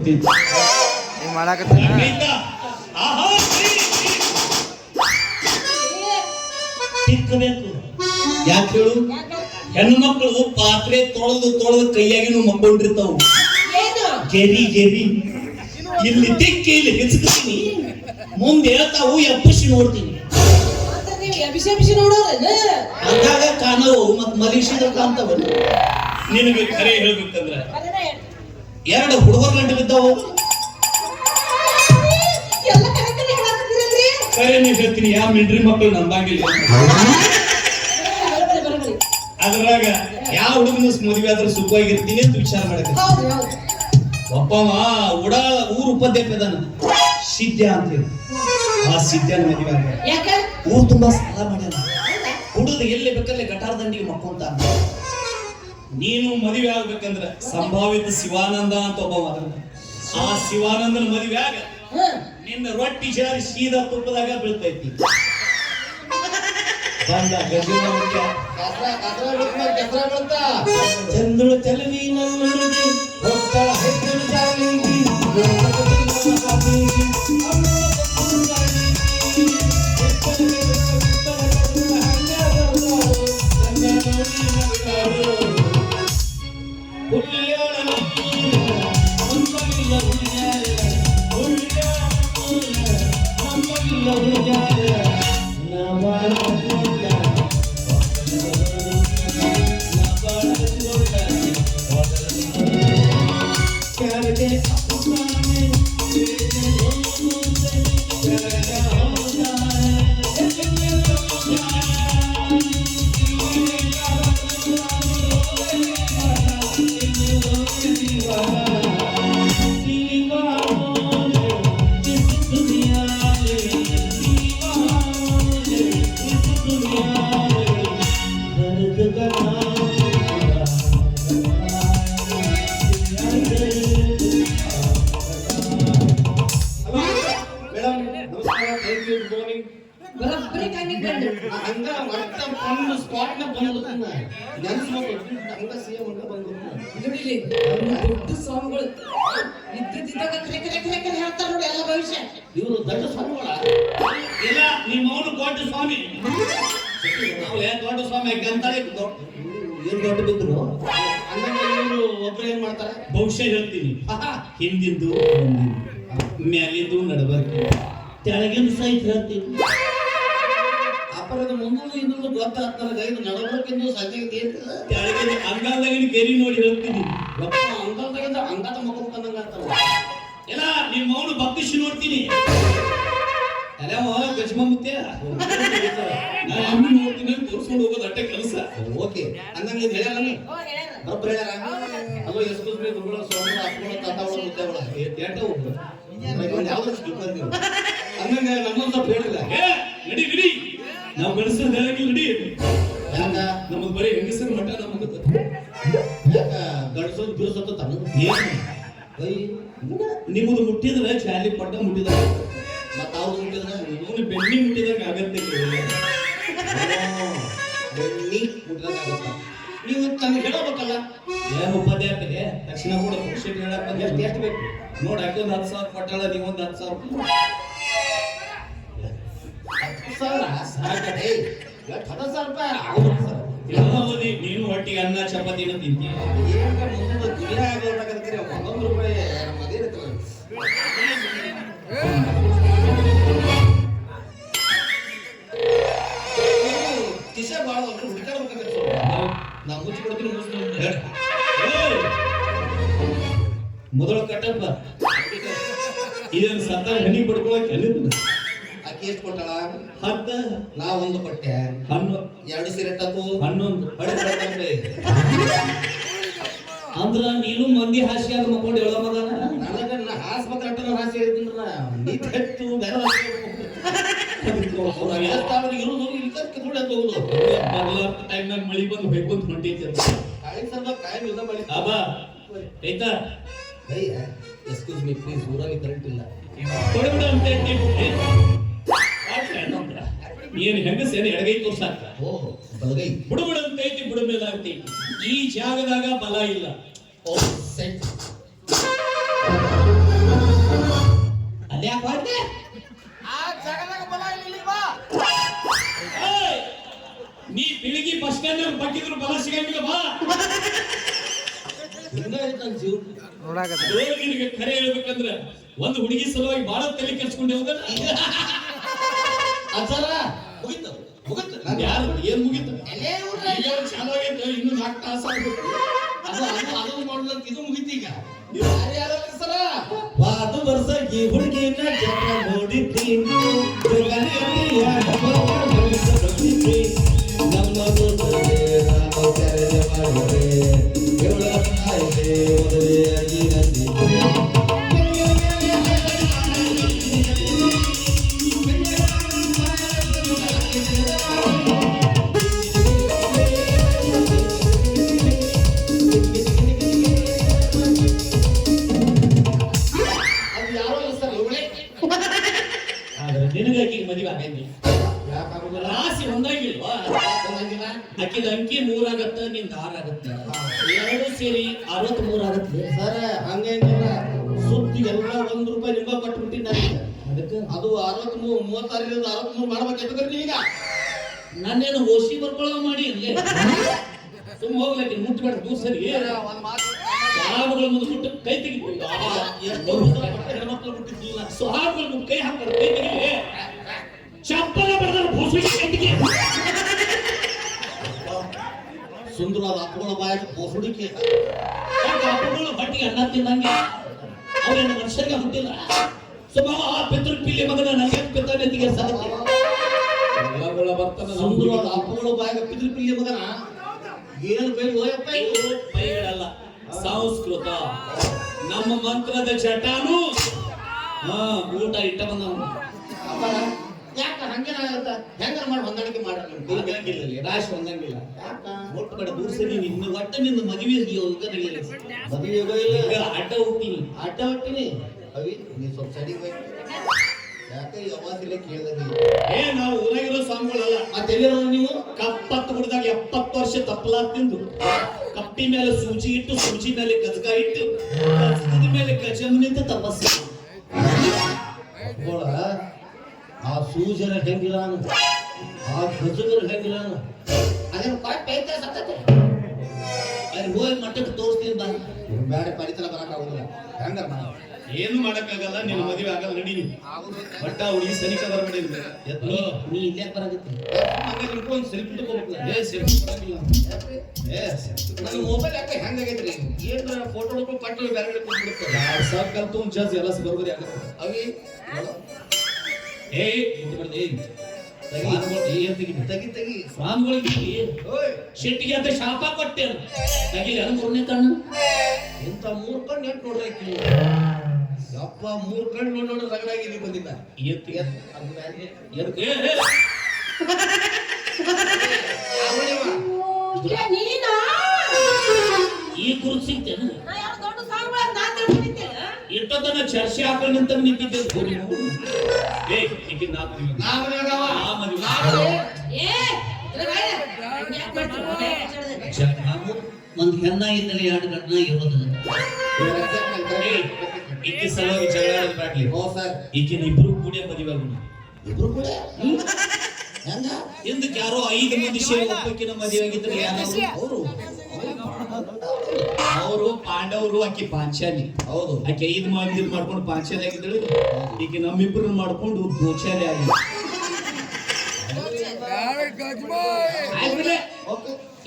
ಯಾಕೆ ಹೇಳು? ಹೆಣ್ಣು ಮಕ್ಕಳು ಪಾತ್ರೆ ತೊಳೆದು ಕೈಯಾಗಿನೂ ಮಕ್ಕೊಂಡಿರ್ತಾವು. ಗೆರಿ ಗೆರಿ ಇಲ್ಲಿ ತಿಕ್ಕಿ ಇಲ್ಲಿ ಹೆಚ್ತೀನಿ, ಮುಂದೆ ಹೇಳ್ತಾವು ಎಬ್ಬಿಸಿ ನೋಡ್ತೀನಿ. ಅಂದಾಗ ಕಾಣವು ಮತ್ ಮಲೀಶಿದ ಕಾಣ್ತಾವ. ನಿನಗೆ ಕರೆ ಹೇಳ್ಬೇಕಂದ್ರ ಎರಡು ಹುಡುಗರ ಗಂಟೆ ಬಿದ್ದಾವು. ಕರೆ ನೀವು ಹೇಳ್ತೀನಿ, ಯಾವ ಮಿಲ್ಟ್ರಿ ಮಕ್ಕಳು ನಂಬಂಗಿಲ್ಲ. ಅದ್ರಾಗ ಯಾವ ಹುಡುಗನ ಮದುವೆ ಆದ್ರೆ ಸುಖವಾಗಿರ್ತೀನಿ ಅಂತ ವಿಚಾರ ಮಾಡಕ್ಕೆ. ಒಬ್ಬವ ಊರು ಉಪಾಧ್ಯಾಯದಾನ ಸಿದ್ಧ ಅಂತ ಹೇಳಿ, ಆ ಸಿದ್ಧನ ಮದುವೆ ಆಗ ಊರು ತುಂಬಾ ಸಾಲ ಮಾಡ್ಯಾನ. ಹುಡುಗ ಎಲ್ಲಿ ಬೇಕಲ್ಲೇ ಗಟಾರ ದಂಡಿಗೆ ಮಕ್ಕೊಂತ. ನೀನು ಮದುವೆ ಆಗ್ಬೇಕಂದ್ರ ಸಂಭಾವಿತ ಶಿವಾನಂದ ಅಂತ ಒಬ್ಬ ಆ ಶಿವಾನಂದನ ಮದುವೆ ಆಗ ನಿನ್ನ ರೊಟ್ಟಿ ಜಾರಿ ಸೀದಾ ತುಪ್ಪದಾಗ ಬೀಳ್ತೈತಿ. ಚಂದುಳು ಚಲವಿ ನನ್ನೊಳಗೆ ಹೋಗ್ತಾಳ ಹೆಜ್ಜಲು ಜಾಲಿಗೆ ಇವರು ದೊಡ್ಡ ಸ್ವಾಮಿಗಳ ಇಲ್ಲ. ನಿಮ್ಮ ಅವನು ದೊಡ್ಡ ಸ್ವಾಮಿ, ದೊಡ್ಡ ಸ್ವಾಮಿ ಅಂತಾಳೆ. ಏನ್ ದೊಡ್ಡ ಬಿದ್ರು ಇವರು ಒಬ್ರು ಏನ್ ಮಾಡ್ತಾರೆ? ಭವಿಷ್ಯ ಹೇಳ್ತೀನಿ. ಹಿಂದಿಂದು ಮ್ಯಾಲಿಂದು ನಡಬಾರ್ದು, ತೆಳಗಿಂದು ಸಹಿತ ಹೇಳ್ತೀನಿ. ಅಪರದ ಮುಂದೂ ಇಂದು ಗೊತ್ತಾಗ್ತಾರೆ. ಇದು ನಡಬರ್ಕಿಂದು ಸದ್ಯ ತೆಳಗಿನ ಅಂಗಾಲ್ದಾಗಿನ ಗೆರಿ ನೋಡಿ ಹೇಳ್ತೀನಿ. ಅಂಗಾಲ್ದಾಗಿಂದ ಅಂಗಾದ ಮಗ ಬಂದಂಗ ಆಗ್ತಾವ. ಎಲ್ಲ ನಿಮ್ಮ ಅವನು ಭಕ್ತಿಸಿ ನೋಡ್ತೀನಿ. ಗಜಮ ಮುತ್ತೆ ನಾನು ನೋಡ್ತೀನಿ, ತೋರ್ಸ್ಕೊಂಡು ಹೋಗೋದು ಅಟ್ಟೆ ಕೆಲಸ. ಓಕೆ ಅಂದಂಗ ಹೇಳ್ಯಾರ ಬರಬ್ರ ಹೇಳ್ಯಾರ. ಅಲ್ಲೋ ಎಷ್ಟು ಸೋಮವಾರ ಹಾಕೊಂಡು ತಾತಾವಳ ಮುದ್ದೆಗಳ ಯಾವ್ದು ಅಂದಂಗ ನಮ್ಮೊಂದು ಸ್ವಲ್ಪ ಹೇಳಿಲ್ಲ. ನಡಿ ನಡಿ, ನಾವು ಗಣಸರ ನಡಿ. ಯಾಕ ನಮಗ್ ಬರೀ ಹೆಂಗಸರ ಮಠ ನಮಗ ಯಾಕ ಗಣಸರು ಬಿರುಸತ್ತ ತಮ್ಮ ನಿಮ್ಮದು ಮುಟ್ಟಿದ್ರೆ ಚಾಲಿ ಪಟ್ಟ ಮುಟ್ಟಿದ, ಮತ್ತ ಅವ್ರು ಮುಟ್ಟಿದ್ರೆ ಇವನು ಬೆಣ್ಣಿ ಮುಟ್ಟಿದಾಗ ಆಗತ್ತೆ. ಬೆಣ್ಣಿ ಮುಟ್ಟಿದಾಗ ಆಗತ್ತ. ನೀವು ನನಗೆ ಹೇಳಬೇಕಲ್ಲ, ಏನು ಉಪಾಧ್ಯಾಯ ತಕ್ಷಣ ಕೂಡ ಪಕ್ಷ ಹೇಳಕ್ ಬಂದ ಎಷ್ಟು ಬೇಕು ನೋಡಿ. ಆಕೆ ಒಂದು 10,000 ಕೊಟ್ಟಾಳ, ನೀವೊಂದು 10,000 ನೀನು ಒಟ್ಟಿಗೆ ಅನ್ನ ಚಪಾತಿನ ತಿಂತೀಯ. ಮೊದಲ ಕಟ್ಟಪ್ಪ ಇದನ್ನು ಸತ್ತ ಹನಿ ಪಡ್ಕೊಳಕ್ಕೆ ಅಕ್ಕಿ ಎಷ್ಟು ಕೊಟ್ಟಳ? 10. ನಾ ಒಂದು ಕೊಟ್ಟೆ. 2 ಸಿರೆಟ್ಟು 11 ಅಂದ್ರ ನೀನು ಮಂದಿ ಹಾಸ್ಯ ಮಕ್ಕೊಂಡು ಹೇಳೋ ಮಗನ. ನನಗ ಹಾಸ್ಪತ್ರೆ ಅಟ್ಟನ ಹಾಸ್ಯ ಹೇಳಿದ್ರ ನೀ ತೆಟ್ಟು ಬೇರೆ ಇರುವುದು ಇದಕ್ಕೆ ದುಡ್ಡು ಅಂತ ಹೋಗುದು. ಬರ್ಲಾರ್ದ ಟೈಮ್ನಾಗ ಮಳಿ ಬಂದು ಬೇಕು ಅಂತ ಹೊಂಟೈತಿ. ಟೈಮ್ ಇಲ್ಲ ಮಳಿ ಅಬ್ಬಾ ಆಯ್ತಾ? ಎಕ್ಸ್ಕ್ಯೂಸ್ ಮೀ ಪ್ಲೀಸ್, ಊರಾಗಿ ಕರೆಂಟ್ ಇಲ್ಲ ಕೊಡಬಿಡ ಅಂತ ಏನು ಹೆಂಗಸೇನೆ ಎಡಗೈ ತೋರ್ಸಾಕ. ಓ ಬಲಗೈ ಬುಡಬುಡ ಅಂತೈತಿ, ಬುಡ ಮೇಲೆ ಆಗ್ತೈತಿ. ಈ ಜಾಗದಾಗ ಬಲ ಇಲ್ಲ. ಓ ಸೆಟ್ ಅಲ್ಲಿ ಯಾಕೆ ಹೋಯ್ತೆ ನೀ ಬೆಳಿಗ್ಗೆ ಬಸ್ ಸ್ಟ್ಯಾಂಡ್ ಬಟ್ಟಿದ್ರು ಬಲ ಸಿಗಂಗಿಲ್ಲ ಬಾ ನಿನಗೆ ಖರೆ ಹೇಳ್ಬೇಕಂದ್ರೆ ಒಂದು ಹುಡುಗಿ ಸಲುವಾಗಿ ಬಹಳ ತಲೆ ಕೆಡ್ಸ್ಕೊಂಡೆ ಹೋಗಲ್ಲ ಅಜ್ಜಾರ ಮುಗಿತು ಮುಗಿತು ಯಾರು ಏನ್ ಮುಗಿತು ಚಾಲು ಆಗೈತೆ ಇನ್ನು 4 ತಾಸು ಆಗ್ಬೇಕು ಅದು ಮಾಡ್ಲಂತ ಇದು ಮುಗಿತು ಈಗ ಯಾರು ಸರ ವಾದ ವರ್ಷಕ್ಕೆ ಹುಡುಗಿನ ಜನ ನೋಡಿದ್ದೀನಿ ನಮ್ಮ ನಿನಗಾಗಿ ಮದುವೆ ಆಗಂಗಿಲ್ಲ ರಾಶಿ ಒಂದಾಗಿಲ್ವಾ ಅಕ್ಕಿದ ಅಂಕಿ 3 ಆಗತ್ತ ನಿಂದ 6 ಆಗತ್ತ ಎರಡು ಸೇರಿ 63 ಆಗತ್ತೆ ಸರ್ ಹಂಗೇನಿಲ್ಲ ಸುದ್ದಿ ಎಲ್ಲ ₹1 ನಿಂಬ ಕೊಟ್ಬಿಟ್ಟಿದ್ದಾರೆ ಅದಕ್ಕೆ ಅದು 36 ಮಾಡ್ಬೇಕು ಈಗ ನಾನೇನು ಓಸಿ ಬರ್ಕೊಳ್ಳೋ ಮಾಡಿ ಅಲ್ಲೇ ಸುಮ್ಮ ಹೋಗ್ಲಕ್ಕೆ ಮುಟ್ಬೇಡ ದೂರ ಸರಿ ಸಾವುಗಳ ಮುಂದೆ ಮುಟ್ಟು ಕೈ ತೆಗಿತೀವಿ ಹೆಣ್ಮಕ್ಳು ಬಿಟ್ಟಿದ್ದಿಲ್ಲ ಸಾವುಗಳ ಮುಂದೆ ಕೈ ಹಾಕ್ತಾರೆ ಕೈ ತೆಗಿಲಿ ಚಪ್ಪಲ ಬರೆದ ಭೂಸುಡಿ ಕಟ್ಟಿಗೆ ಸುಂದರವಾದ ಅಪ್ಪಗಳ ಬಾಯಾಗ ಬೋಸುಡಿಕೆ ಅಪ್ಪಗಳು ಬಟ್ಟಿಗೆ ಅನ್ನ ತಿನ್ನಂಗೆ ಅವರೇನು ಮನುಷ್ಯರಿಗೆ ಹುಟ್ಟಿಲ್ಲ ಸುಮಾರು ಆ ಪಿತೃ ಪಿಲ್ಲಿ ಮಗನ ನನಗೆ ಪಿತಾನೆ ತೆಗೆ ಸಾಧ್ಯ ಸುಂದರವಾದ ಅಪ್ಪಗಳ ಬಾಯಾಗ ಪಿತೃ ಪಿಲ್ಲಿ ಮಗನ ಏನು ಬೇಗ ಹೋಯಪ್ಪ ಬೈಗಳಲ್ಲ ಸಂಸ್ಕೃತ ನಮ್ಮ ಮಂತ್ರದ ಚಟಾನು ಊಟ ಇಟ್ಟ ಬಂದ ಯಾಕ ಹಂಗೇನ ಹೆಂಗಾರ ಮಾಡಿ ಹೊಂದಾಣಿಕೆ ಮಾಡ್ರಿ ರಾಶಿ ಹೊಂದಂಗಿಲ್ಲ ಒಟ್ಟು ಕಡೆ ದೂರ ಸರಿ ನಿನ್ನ ಒಟ್ಟ ನಿನ್ನ ಮದುವೆ ಮದುವೆ ಅಡ್ಡ ಹುಟ್ಟಿನಿ ಅಡ್ಡ ಹೊಟ್ಟಿನಿ ಅವಿ ನೀ ಸ್ವಲ್ಪ ಸಡಿಬೇಕು ಯಾಕೆ ಯಾವಾಗಿಲ್ಲ ಕೇಳಿದ್ರಿ ನಾವು ಊರಾಗಿರೋ ಸ್ವಾಮಿಗಳಲ್ಲ ಮತ್ತೆ ಎಲ್ಲಿರೋ ನೀವು ಕಪ್ಪತ್ತು ಹುಡ್ದಾಗ 70 ವರ್ಷ ತಪ್ಪಲಾ ತಿಂದು ಕಪ್ಪಿ ಮೇಲೆ ಸೂಜಿ ಇಟ್ಟು ಸೂಜಿ ಮೇಲೆ ಗಜಗ ಇಟ್ಟು ಗಜಗದ ಮೇಲೆ ಗಜಮನಿಂದ ತಪಸ್ಸು ಆ ಸೂಜರ ಹೆಂಗಿಲ್ಲ ಆ ಗಜಗರ ಹೆಂಗಿಲ್ಲ ಅದೇನು ಕರೆಕ್ಟ್ ಐತೆ ಸತ್ತತೆ ಅಲ್ಲಿ ಹೋಗಿ ಮಟ್ಟಕ್ಕೆ ತೋರಿಸ್ತೀನಿ ಬಾ ಬೇಡ ಪರಿಸರ ಬರಕ್ ಆಗುದಿಲ್ಲ ಹೆಂಗಾರ ಏನು ಮಾಡಕ್ಕಾಗಲ್ಲ ನಿನ್ನ ಮದುವೆ ಆಗಲ್ಲ ನಡಿ ಬಟ್ಟ ಹುಡುಗಿ ಸನಿಕ ಬರಬೇಡಿ ನೀ ಇಲ್ಲೇ ಬರಾಗತ್ತೆ ಸೆಲ್ಫಿ ತಗೋಬೇಕು ನನ್ನ ಮೊಬೈಲ್ ಯಾಕೆ ಹೆಂಗಾಗೈತ್ರಿ ಏನ್ ಫೋಟೋ ಹಿಡ್ಕೊಂಡು ಪಟ್ಟು ಬೇರೆ ಕೊಟ್ಬಿಡುತ್ತೆ 2000 ಕಲ್ತು ಜಾಸ್ತಿ ಎಲ್ಲ ಬರೋಬರಿ ಆಗತ್ತೆ ಅವಿ ತೆಗಿ ಸ್ವಾಮಿಗಳಿಗೆ ಶೆಟ್ಟಿಗೆ ಅಂತ ಶಾಪ ಕೊಟ್ಟೆ ತೆಗಿಲಿ ಅದು 3ನೇ ಕಣ್ಣು ಇಂಥ 3 ಕಣ್ಣು ನೆಟ್ ನೋಡ್ರಿ ಯಪ್ಪ 3 ಕಣ್ಣು ನೋಡಿ ರಗಡಾಗಿ ಇಲ್ಲಿ ಬಂದಿದ್ದ ಈ ಕುರುಚ್ ಸಿಗ್ತೇನೆ ಇಟ್ಟದನ್ನ ಚರ್ಚೆ ಹಾಕೊಂಡು ನಿಂತ ನಿಂತಿದ್ದೆ ಒಂದು ಹೆಣ್ಣ ಇದ್ದರೆ 2 ಗಂಟನ ಇರೋದಿಲ್ಲ ಈಕೆ ಸಲುವಾಗಿ ಜಗಳ ಬ್ಯಾಡ್ಲಿ ಸರ್ ಈಗಿನ ಇಬ್ರು ಕೂಡ ಮದುವೆ ಆಗೋಣ ಇಬ್ರು ಕೂಡ ಹೆಂಗ ಹಿಂದಕ್ಕೆ ಯಾರೋ 5 ಮಂದಿ ಸೇರಿ ಒಬ್ಬಕಿನ ಮದುವೆ ಆಗಿದ್ರೆ ಅವರು ಅವರು ಪಾಂಡವರು ಆಕಿ ಪಾಂಚಾಲಿ ಹೌದು ಆಕೆ 5 ಮಂದಿ ಮಾಡ್ಕೊಂಡು ಪಾಂಚಾಲಿ ಆಗಿದ್ದಳು ಈಗ ನಮ್ಮಿಬ್ರು ಮಾಡ್ಕೊಂಡು ದೋಚಾಲಿ ಆಗಿದೆ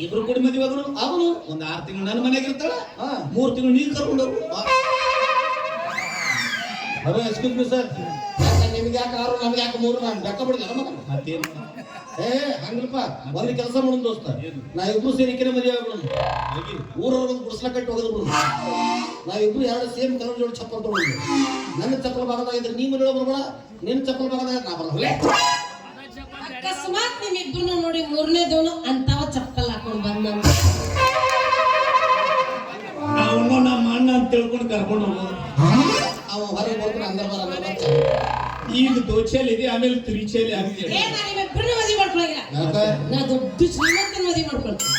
ಇಬ್ರು ಕೂಡ ಮದುವೆ ಆಗೋಣ ಅವನು ಒಂದು 6 ತಿಂಗಳು ನನ್ನ ಮನೆಯಾಗ ಇರ್ತಾಳ 3 ತಿಂಗಳು ನೀರು ಕರ್ಕೊಂಡು ಹಲೋ ಎಕ್ಸ್ಕ್ಯೂಸ್ ಮಿ ಸರ್ ನಿಮ್ಗೆ ಯಾಕೆ 6 ನಮ್ಗೆ ಯಾಕೆ 3 ನಾನು ಲೆಕ್ಕ ಬಿಡ್ತಾನ ಮತ್ತೇನು ಹಂಗಲ್ಪ ಒಂದು ಕೆಲಸ ಮಾಡೋಣ ದೋಸ್ತ ನಾವಿಬ್ರು ಸೇರಿಕೆನ ಮದುವೆ ಆಗೋಣ ಊರವ್ರಿಗೆ ಗುಡಿಸ್ಲ ಕಟ್ಟಿ ಹೋಗೋದು ನಾವಿಬ್ರು 2 ಸೇಮ್ ಕಲರ್ ಜೋಡಿ ಚಪ್ಪಲ್ ತಗೊಂಡು ನನ್ನ ಚಪ್ಪಲ್ ಭಾಗದಾಗಿದ್ರೆ ನೀ ಮದುವೆ ಬರ್ಬೇಡ ನಿನ್ನ ಚಪ್ಪಲ್ ಭಾಗದಾಗ ನಾ ಬರಲ್ಲ ಅಕಸ್ಮಾತ್ ನಿಮ್ಮಿಬ್ಬರು ನೋಡಿ 3ನೇ ದೇವನು ಅಂತಾವ ಚಪ್ಪಲ್ ಹಾಕೊಂಡ್ ಬಂದ ಅವನು ನಮ್ಮ ಅಣ್ಣ ಅಂತ ತಿಳ್ಕೊಂಡು ಕರ್ಕೊಂಡು ಹೋಗೋದು ಅವ ಹೊರಗೆ ಬರ್ತಾರೆ ಅಂದರ್ ಬರ ಈಗ ದೋಚೆಯಲ್ಲಿ ಇದೆ ಆಮೇಲೆ ತ್ರಿಚೆಯಲ್ಲಿ ಆಗಿದೆ ನಿಮ್ಮಿಬ್ಬರನ್ನ ಮದುವೆ ಮಾಡ್ಕೊಳಂಗಿಲ್ಲ ನಾ ದೊಡ್ಡ ಶ್ರೀಮಂತನ ಮದುವೆ ಮಾಡ್ಕೊಳ್ತೀನಿ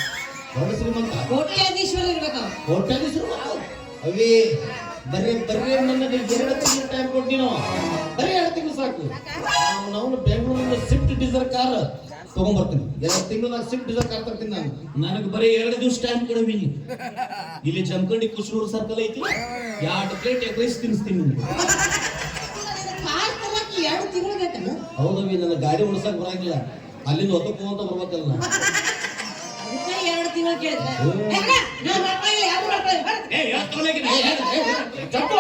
ದೊಡ್ಡ ಶ್ರೀಮಂತ ಕೋಟ್ಯಾಧೀಶ್ವರ ಇರ್ಬೇಕು ಕೋಟ್ಯಾಧೀಶ್ವರ ಅವಿ ಬರ್ರಿ ನನ್ನ 2 ಟೈಮ್ ಕೊಡ್ತೀನಿ ನಾವು ಬೆಂಗಳೂರಿನ ಸ್ವಿಫ್ಟ್ ಡಿಸೈರ್ ಕಾರ್ ತಗೊಂಡ್ಬರ್ತೀನಿ 2 ತಿಂಗಳಾಗ ಸ್ವಿಫ್ಟ್ ಡಿಸೈರ್ ಕಾರ್ ತರ್ತೀನಿ ನಾನು. ನನಗೆ ಬರೀ 2 ದಿವಸ ಟೈಮ್ ಕೊಡವಿ ನೀ. ಇಲ್ಲಿ ಜಮಖಂಡಿ ಕುಶನೂರು ಸರ್ಕಲ್ ಐತಿ, 2 ಪ್ಲೇಟ್ ಎಗ್ ರೈಸ್ ತಿನ್ನಿಸ್ತೀನಿ ನಿಮ್ಗೆ. ಕಾರ್ ತರಕ್ಕೆ 2 ತಿಂಗಳು ಬೇಕಲ್ಲ. ಹೌದವಿ, ನನ್ನ ಗಾಡಿ ಉಳಿಸಕ್ ಬರಂಗಿಲ್ಲ, ಅಲ್ಲಿಂದ ಹೊತ್ತಕ್ಕೂ ಅಂತ ಬರ್ಬೇಕಲ್ಲ. ಅದಕ್ಕೆ 2 ತಿಂಗಳು ಕೇಳಿದ್ರೆ ಯಾರು ಮಾಡ್ಕೊಳ್ಳಿ, ಯಾರು ಮಾಡ್ಕೊಳ್ಳಿ, ಏ, ಯಾಕ್ ತೊಗೊಳಗಿನ? ಚಪ್ಪು